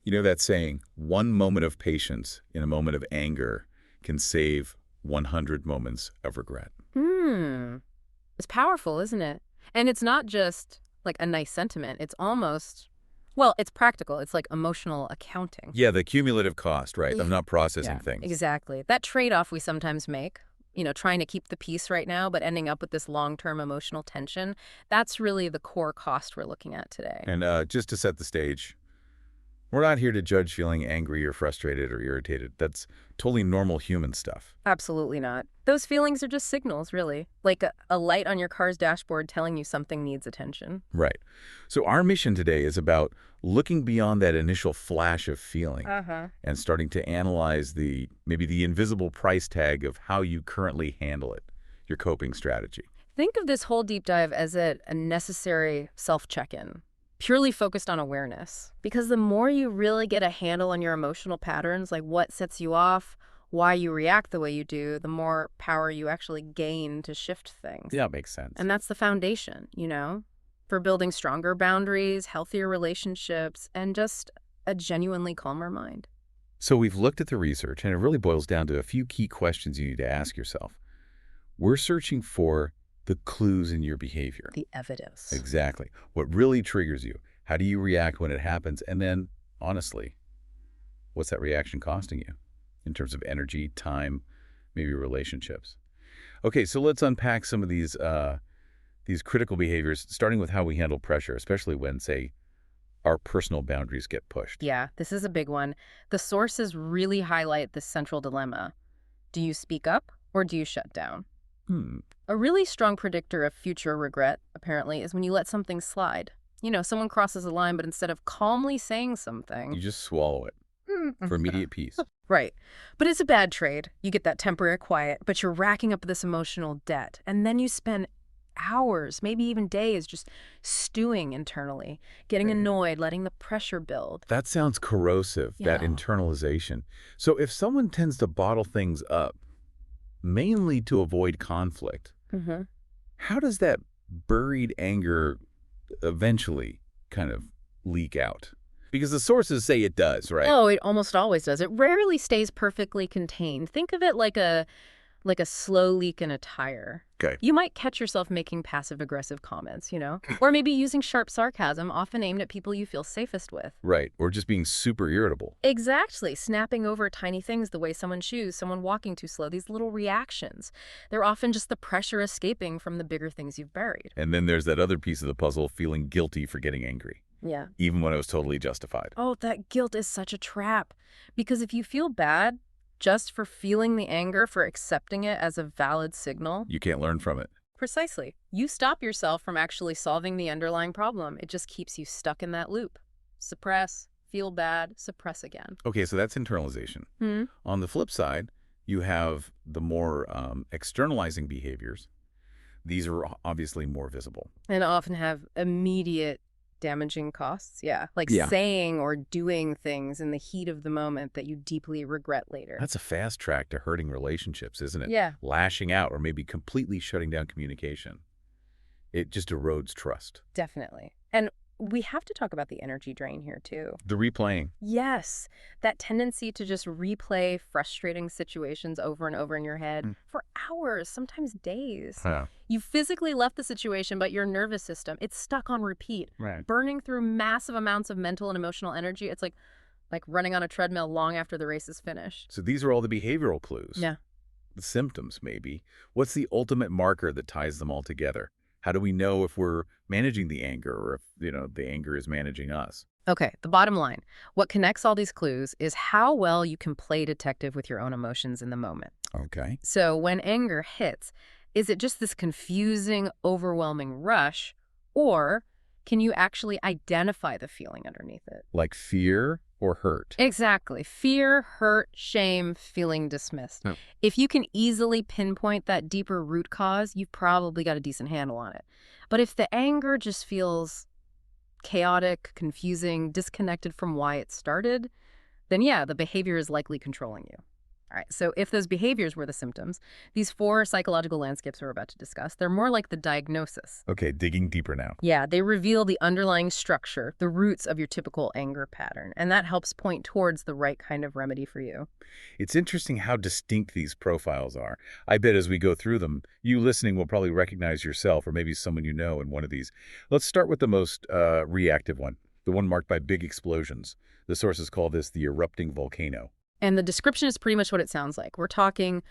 You know that saying, one moment of patience in a moment of anger can save 100 moments of regret. Hmm. It's powerful, isn't it? And it's not just like a nice sentiment. It's almost, well, it's practical. It's like emotional accounting. Yeah, the cumulative cost, right, of Yeah. not processing Yeah, things. exactly. That trade-off we sometimes make, trying to keep the peace right now, but ending up with this long-term emotional tension, that's really the core cost we're looking at today. And just to set the stage, we're not here to judge feeling angry or frustrated or irritated. That's totally normal human stuff. Absolutely not. Those feelings are just signals, really. Like a light on your car's dashboard telling you something needs attention. Right. So our mission today is about looking beyond that initial flash of feeling Uh-huh. and starting to analyze maybe the invisible price tag of how you currently handle it, your coping strategy. Think of this whole deep dive as a necessary self-check-in, purely focused on awareness. Because the more you really get a handle on your emotional patterns, like what sets you off, why you react the way you do, the more power you actually gain to shift things. Yeah, makes sense. And that's the foundation, for building stronger boundaries, healthier relationships, and just a genuinely calmer mind. So we've looked at the research, and it really boils down to a few key questions you need to ask yourself. We're searching for the clues in your behavior. The evidence. Exactly. What really triggers you? How do you react when it happens? And then, honestly, what's that reaction costing you in terms of energy, time, maybe relationships? Okay, so let's unpack some of these critical behaviors, starting with how we handle pressure, especially when, say, our personal boundaries get pushed. Yeah, this is a big one. The sources really highlight this central dilemma. Do you speak up or do you shut down? A really strong predictor of future regret, apparently, is when you let something slide. Someone crosses a line, but instead of calmly saying You something... just swallow it for immediate peace. Right. But it's a bad trade. You get that temporary quiet, but you're racking up this emotional debt. And then you spend hours, maybe even days, just stewing internally, getting annoyed, letting the pressure build. That sounds corrosive, that Yeah. internalization. So if someone tends to bottle things up, mainly to avoid conflict, Mm-hmm. how does that buried anger eventually kind of leak out? Because the sources say it does, right? Oh, it almost always does. It rarely stays perfectly contained. Think of it like a slow leak in a tire. Okay. You might catch yourself making passive-aggressive comments, or maybe using sharp sarcasm, often aimed at people you feel safest with. Right. Or just being super irritable. Exactly. Snapping over tiny things, the way someone chews, someone walking too slow, these little reactions. They're often just the pressure escaping from the bigger things you've buried. And then there's that other piece of the puzzle, feeling guilty for getting angry, Yeah. even when it was totally justified. Oh, that guilt is such a trap. Because if you feel bad just for feeling the anger, for accepting it as a valid signal, You can't learn from it. precisely, you stop yourself from actually solving the underlying problem. It just keeps you stuck in that loop. Suppress, feel bad, suppress again. Okay, so that's internalization. On the flip side, you have the more externalizing behaviors. These are obviously more visible. And often have immediate damaging costs. Yeah. Like Yeah. saying or doing things in the heat of the moment that you deeply regret later. That's a fast track to hurting relationships, isn't it? Yeah. Lashing out or maybe completely shutting down communication. It just erodes trust. Definitely. And we have to talk about the energy drain here, too. The replaying. Yes, that tendency to just replay frustrating situations over and over in your head for hours, sometimes days. Huh. You physically left the situation, but your nervous system, it's stuck on repeat, Right. burning through massive amounts of mental and emotional energy. It's like running on a treadmill long after the race is finished. So these are all the behavioral clues. Yeah. The symptoms, maybe. What's the ultimate marker that ties them all together? How do we know if we're managing the anger or if, the anger is managing us? Okay, the bottom line. What connects all these clues is how well you can play detective with your own emotions in the moment. Okay. So when anger hits, is it just this confusing, overwhelming rush, or can you actually identify the feeling underneath it? Like fear or hurt? Exactly. Fear, hurt, shame, feeling dismissed. No. If you can easily pinpoint that deeper root cause, you've probably got a decent handle on it. But if the anger just feels chaotic, confusing, disconnected from why it started, then yeah, the behavior is likely controlling you. All right, so if those behaviors were the symptoms, these four psychological landscapes we're about to discuss, they're more like the diagnosis. Okay, digging deeper now. Yeah, they reveal the underlying structure, the roots of your typical anger pattern, and that helps point towards the right kind of remedy for you. It's interesting how distinct these profiles are. I bet as we go through them, you listening will probably recognize yourself or maybe someone you know in one of these. Let's start with the most reactive one, the one marked by big explosions. The sources call this the erupting volcano. And the description is pretty much what it sounds like. We're talking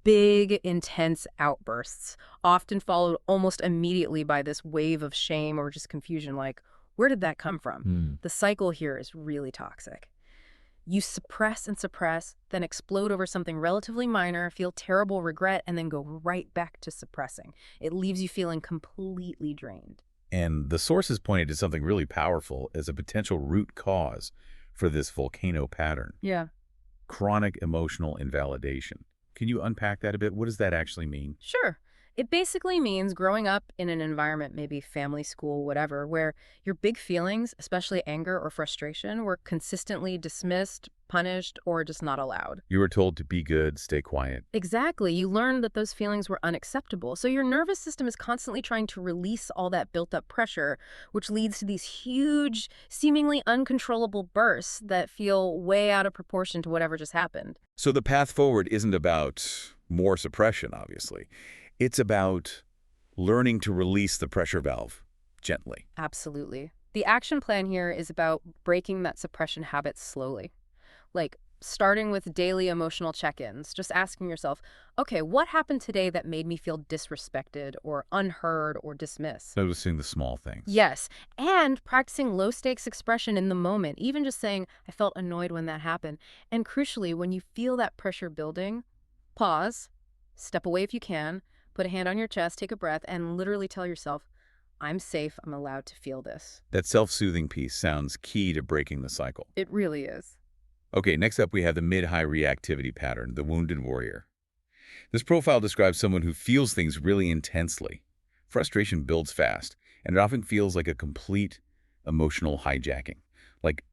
big, intense outbursts, often followed almost immediately by this wave of shame or just confusion, like, where did that come from? The cycle here is really toxic. You suppress and suppress, then explode over something relatively minor, feel terrible regret, and then go right back to suppressing. It leaves you feeling completely drained. And the sources pointed to something really powerful as a potential root cause for this volcano pattern. Yeah. Chronic emotional invalidation. Can you unpack that a bit? What does that actually mean? Sure. It basically means growing up in an environment, maybe family, school, whatever, where your big feelings, especially anger or frustration, were consistently dismissed, punished, or just not allowed. You were told to be good, stay quiet. Exactly. You learned that those feelings were unacceptable. So your nervous system is constantly trying to release all that built up pressure, which leads to these huge, seemingly uncontrollable bursts that feel way out of proportion to whatever just happened. So the path forward isn't about more suppression, obviously. It's about learning to release the pressure valve gently. Absolutely. The action plan here is about breaking that suppression habit slowly. Like starting with daily emotional check-ins, just asking yourself, okay, what happened today that made me feel disrespected or unheard or dismissed? Noticing the small things. Yes, and practicing low-stakes expression in the moment, even just saying, I felt annoyed when that happened. And crucially, when you feel that pressure building, pause, step away if you can, put a hand on your chest, take a breath, and literally tell yourself, I'm safe, I'm allowed to feel this. That self-soothing piece sounds key to breaking the cycle. It really is. Okay, next up we have the mid-high reactivity pattern, the wounded warrior. This profile describes someone who feels things really intensely. Frustration builds fast, and it often feels like a complete emotional hijacking, like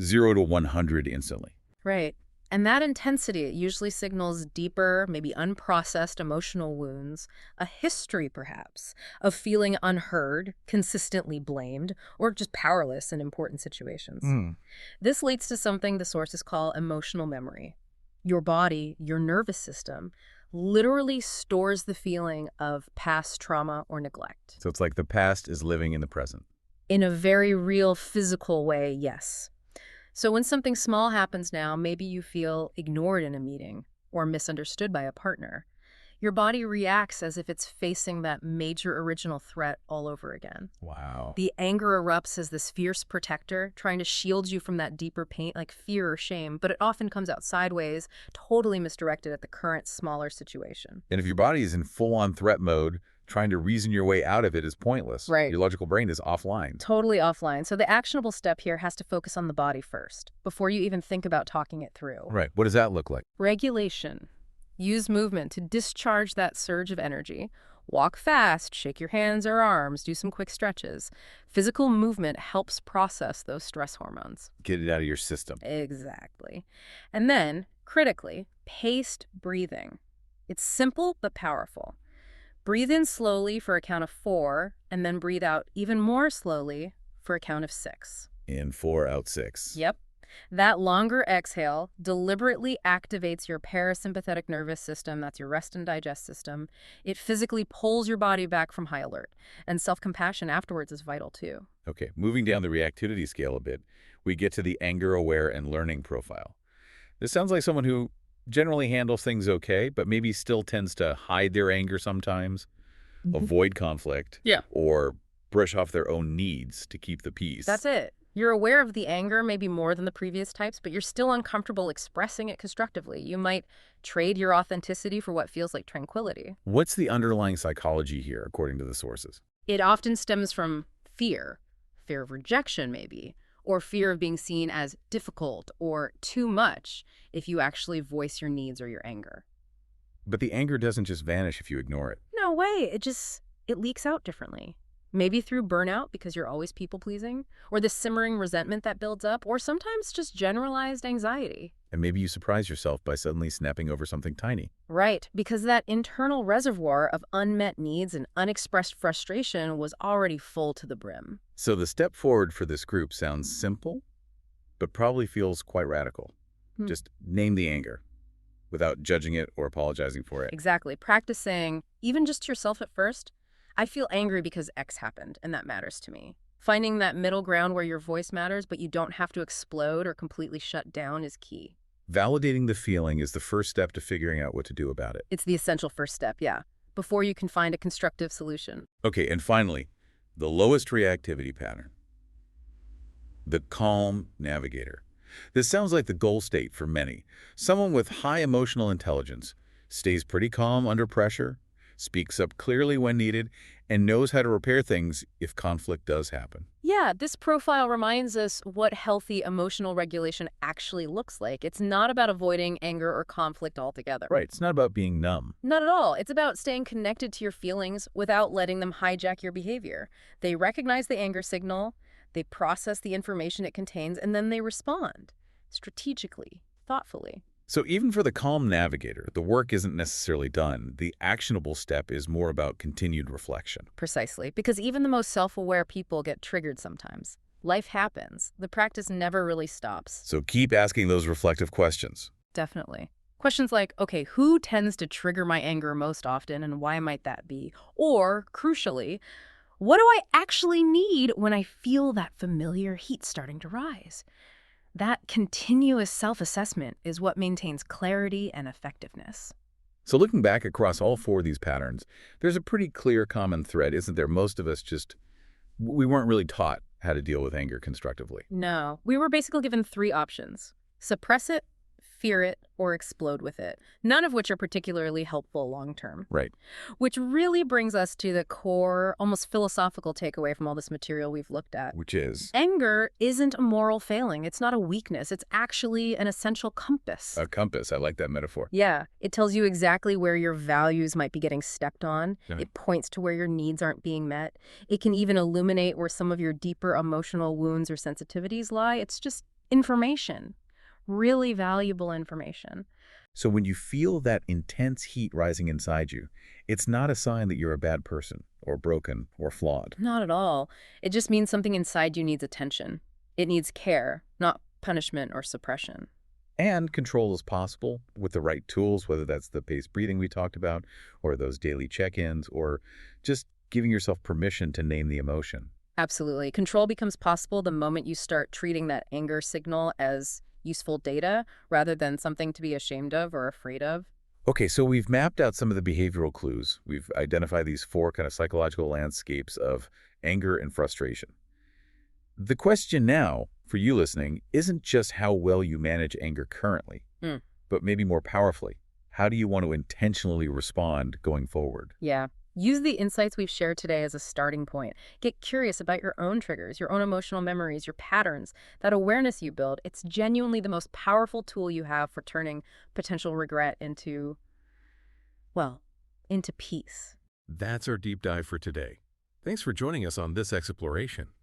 0 to 100 instantly. Right. And that intensity usually signals deeper, maybe unprocessed emotional wounds, a history perhaps of feeling unheard, consistently blamed, or just powerless in important situations. This leads to something the sources call emotional memory. Your body, your nervous system, literally stores the feeling of past trauma or neglect. So it's like the past is living in the present. In a very real physical way, yes. So when something small happens now, maybe you feel ignored in a meeting or misunderstood by a partner. Your body reacts as if it's facing that major original threat all over again. Wow. The anger erupts as this fierce protector, trying to shield you from that deeper pain, like fear or shame, but it often comes out sideways, totally misdirected at the current smaller situation. And if your body is in full-on threat mode, trying to reason your way out of it is pointless. Right. Your logical brain is offline. Totally offline. So the actionable step here has to focus on the body first, before you even think about talking it through. Right. What does that look like? Regulation. Use movement to discharge that surge of energy. Walk fast, shake your hands or arms, do some quick stretches. Physical movement helps process those stress hormones. Get it out of your system. Exactly. And then, critically, paced breathing. It's simple but powerful. Breathe in slowly for a count of 4, and then breathe out even more slowly for a count of 6. In 4, out 6. Yep. That longer exhale deliberately activates your parasympathetic nervous system, that's your rest and digest system. It physically pulls your body back from high alert, and self-compassion afterwards is vital too. Okay, moving down the reactivity scale a bit, we get to the anger-aware and learning profile. This sounds like someone who generally handles things okay, but maybe still tends to hide their anger sometimes, avoid conflict, or brush off their own needs to keep the peace. That's it. You're aware of the anger maybe more than the previous types, but you're still uncomfortable expressing it constructively. You might trade your authenticity for what feels like tranquility. What's the underlying psychology here, according to the sources? It often stems from fear of rejection maybe, or fear of being seen as difficult or too much if you actually voice your needs or your anger. But the anger doesn't just vanish if you ignore it. No way. It leaks out differently. Maybe through burnout because you're always people-pleasing, or the simmering resentment that builds up, or sometimes just generalized anxiety. And maybe you surprise yourself by suddenly snapping over something tiny. Right, because that internal reservoir of unmet needs and unexpressed frustration was already full to the brim. So the step forward for this group sounds simple, but probably feels quite radical. Hmm. Just name the anger without judging it or apologizing for it. Exactly. Practice saying, even just to yourself at first, I feel angry because X happened, and that matters to me. Finding that middle ground where your voice matters, but you don't have to explode or completely shut down is key. Validating the feeling is the first step to figuring out what to do about it. It's the essential first step, yeah, before you can find a constructive solution. Okay, and finally, the lowest reactivity pattern, the calm navigator. This sounds like the goal state for many. Someone with high emotional intelligence stays pretty calm under pressure, speaks up clearly when needed, and knows how to repair things if conflict does happen. Yeah, this profile reminds us what healthy emotional regulation actually looks like. It's not about avoiding anger or conflict altogether. Right, it's not about being numb. Not at all. It's about staying connected to your feelings without letting them hijack your behavior. They recognize the anger signal, they process the information it contains, and then they respond strategically, thoughtfully. So even for the calm navigator, the work isn't necessarily done. The actionable step is more about continued reflection. Precisely, because even the most self-aware people get triggered sometimes. Life happens. The practice never really stops. So keep asking those reflective questions. Definitely. Questions like, okay, who tends to trigger my anger most often and why might that be? Or, crucially, what do I actually need when I feel that familiar heat starting to rise? That continuous self-assessment is what maintains clarity and effectiveness. So looking back across all four of these patterns, there's a pretty clear common thread, isn't there? Most of us we weren't really taught how to deal with anger constructively. No, we were basically given three options: suppress it, fear it, or explode with it, none of which are particularly helpful long-term. Right. Which really brings us to the core, almost philosophical takeaway from all this material we've looked at. Which is Anger isn't a moral failing. It's not a weakness. It's actually an essential compass. a compass. I like that metaphor. Yeah, it tells you exactly where your values might be getting stepped on. Right. It points to where your needs aren't being met. It can even illuminate where some of your deeper emotional wounds or sensitivities lie. It's just information. Really valuable information. So when you feel that intense heat rising inside you, it's not a sign that you're a bad person or broken or flawed. Not at all. It just means something inside you needs attention. It needs care, not punishment or suppression. And control is possible with the right tools, whether that's the paced breathing we talked about, or those daily check-ins, or just giving yourself permission to name the emotion. Absolutely. Control becomes possible the moment you start treating that anger signal as useful data rather than something to be ashamed of or afraid of. Okay, so we've mapped out some of the behavioral clues. We've identified these four kind of psychological landscapes of anger and frustration. The question now, for you listening, isn't just how well you manage anger currently, but maybe more powerfully, how do you want to intentionally respond going forward? Yeah. Use the insights we've shared today as a starting point. Get curious about your own triggers, your own emotional memories, your patterns. That awareness you build, it's genuinely the most powerful tool you have for turning potential regret into, well, into peace. That's our deep dive for today. Thanks for joining us on this exploration.